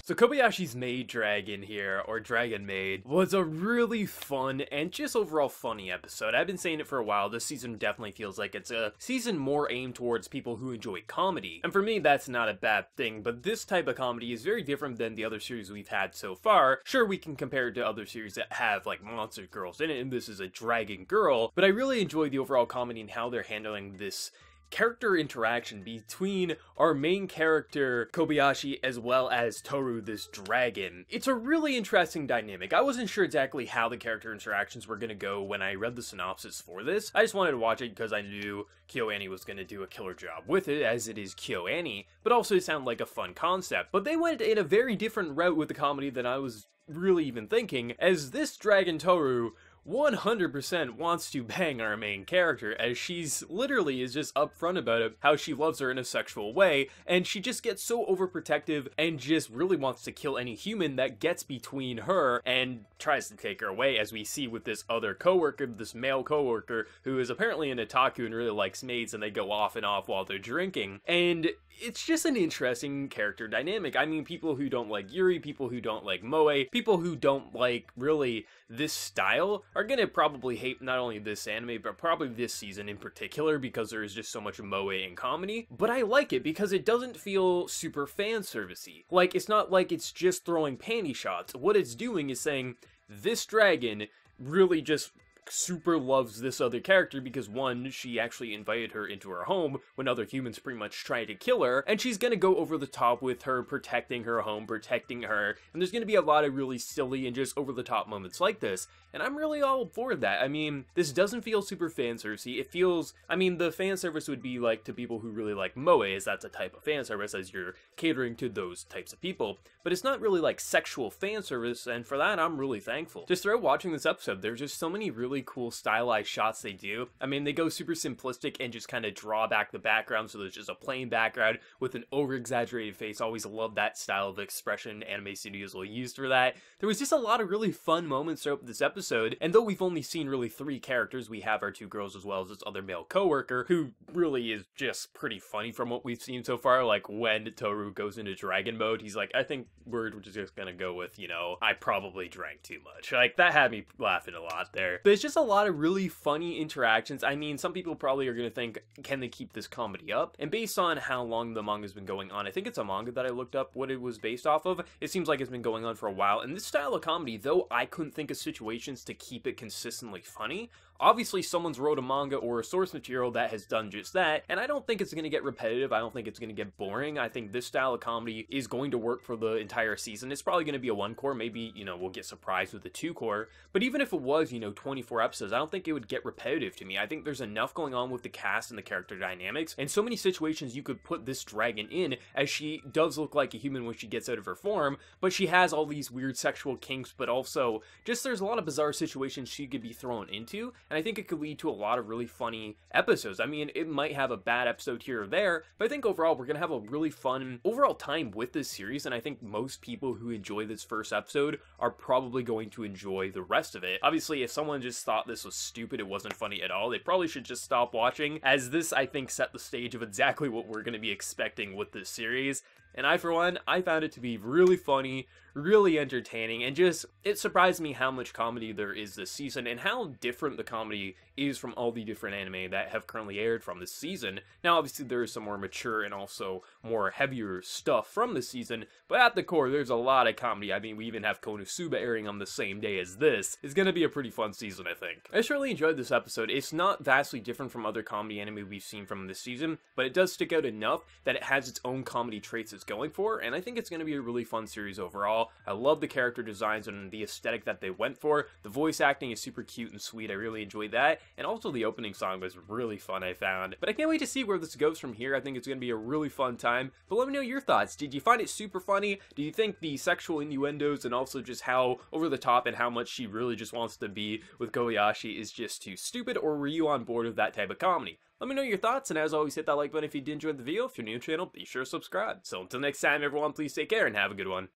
So Kobayashi's Maid Dragon here, or Dragon Maid, was a really fun and just overall funny episode. I've been saying it for a while, this season definitely feels like it's a season more aimed towards people who enjoy comedy. And for me, that's not a bad thing, but this type of comedy is very different than the other series we've had so far. Sure, we can compare it to other series that have like monster girls in it, and this is a dragon girl, but I really enjoy the overall comedy and how they're handling this character interaction between our main character Kobayashi as well as Toru, this dragon. It's a really interesting dynamic. I wasn't sure exactly how the character interactions were gonna go when I read the synopsis for this. I just wanted to watch it because I knew KyoAni was gonna do a killer job with it, as it is KyoAni, but also it sounded like a fun concept. But they went in a very different route with the comedy than I was really even thinking, as this dragon Toru 100% wants to bang our main character, as she's literally is just upfront about it, how she loves her in a sexual way, and she just gets so overprotective and just really wants to kill any human that gets between her and tries to take her away, as we see with this other coworker, this male coworker, who is apparently an otaku and really likes maids, and they go off and off while they're drinking. And it's just an interesting character dynamic. I mean, people who don't like Yuri, people who don't like Moe, people who don't like really this style are gonna probably hate not only this anime, but probably this season in particular, because there is just so much moe and comedy. But I like it because it doesn't feel super fan servicey. Like, it's not like it's just throwing panty shots. What it's doing is saying, this dragon really just super loves this other character because, one, she actually invited her into her home when other humans pretty much tried to kill her, and she's gonna go over the top with her protecting her home, protecting her, and there's gonna be a lot of really silly and just over the top moments like this, and I'm really all for that. I mean, this doesn't feel super fan servicey. It feels, I mean, the fan service would be like to people who really like moe, as that's a type of fan service, as you're catering to those types of people, but it's not really like sexual fan service, and for that I'm really thankful. Just throughout watching this episode, there's just so many really cool stylized shots they do. I mean, they go super simplistic and just kind of draw back the background, so there's just a plain background with an over-exaggerated face. Always love that style of expression anime studios will use for that. There was just a lot of really fun moments throughout this episode, and though we've only seen really 3 characters, we have our 2 girls as well as this other male coworker, who really is just pretty funny from what we've seen so far. Like, when Toru goes into dragon mode, he's like, I think we're just gonna go with, you know, I probably drank too much. Like, that had me laughing a lot there. But it's just a lot of really funny interactions. I mean, some people probably are gonna think, can they keep this comedy up? And based on how long the manga's been going on, I think it's a manga that I looked up what it was based off of, it seems like it's been going on for a while. And this style of comedy, though I couldn't think of situations to keep it consistently funny, obviously someone's wrote a manga or a source material that has done just that, and I don't think it's going to get repetitive. I don't think it's going to get boring. I think this style of comedy is going to work for the entire season. It's probably going to be a 1-core, maybe, you know, we'll get surprised with a 2-core, but even if it was, you know, 24 episodes, I don't think it would get repetitive to me. I think there's enough going on with the cast and the character dynamics, and so many situations you could put this dragon in, as she does look like a human when she gets out of her form, but she has all these weird sexual kinks, but also just there's a lot of bizarre situations she could be thrown into, and I think it could lead to a lot of really funny episodes. I mean, it might have a bad episode here or there, but I think overall we're gonna have a really fun overall time with this series, and I think most people who enjoy this first episode are probably going to enjoy the rest of it. Obviously, if someone just thought this was stupid, it wasn't funny at all, they probably should just stop watching, as this, I think, set the stage of exactly what we're gonna be expecting with this series. And I, for one, I found it to be really funny, really entertaining, and just, it surprised me how much comedy there is this season, and how different the comedy is from all the different anime that have currently aired from this season. Now, obviously, there is some more mature and also more heavier stuff from this season, but at the core, there's a lot of comedy. I mean, we even have Konosuba airing on the same day as this. It's gonna be a pretty fun season, I think. I just really enjoyed this episode. It's not vastly different from other comedy anime we've seen from this season, but it does stick out enough that it has its own comedy traits it's going for, and I think it's gonna be a really fun series overall. I love the character designs and the aesthetic that they went for. The voice acting is super cute and sweet. I really enjoyed that. And also the opening song was really fun, I found. But I can't wait to see where this goes from here. I think it's going to be a really fun time. But let me know your thoughts. Did you find it super funny? Do you think the sexual innuendos and also just how over the top and how much she really just wants to be with Kobayashi is just too stupid? Or were you on board with that type of comedy? Let me know your thoughts, and as always, hit that like button if you did enjoy the video. If you're new to the channel, be sure to subscribe. So until next time, everyone, please take care and have a good one.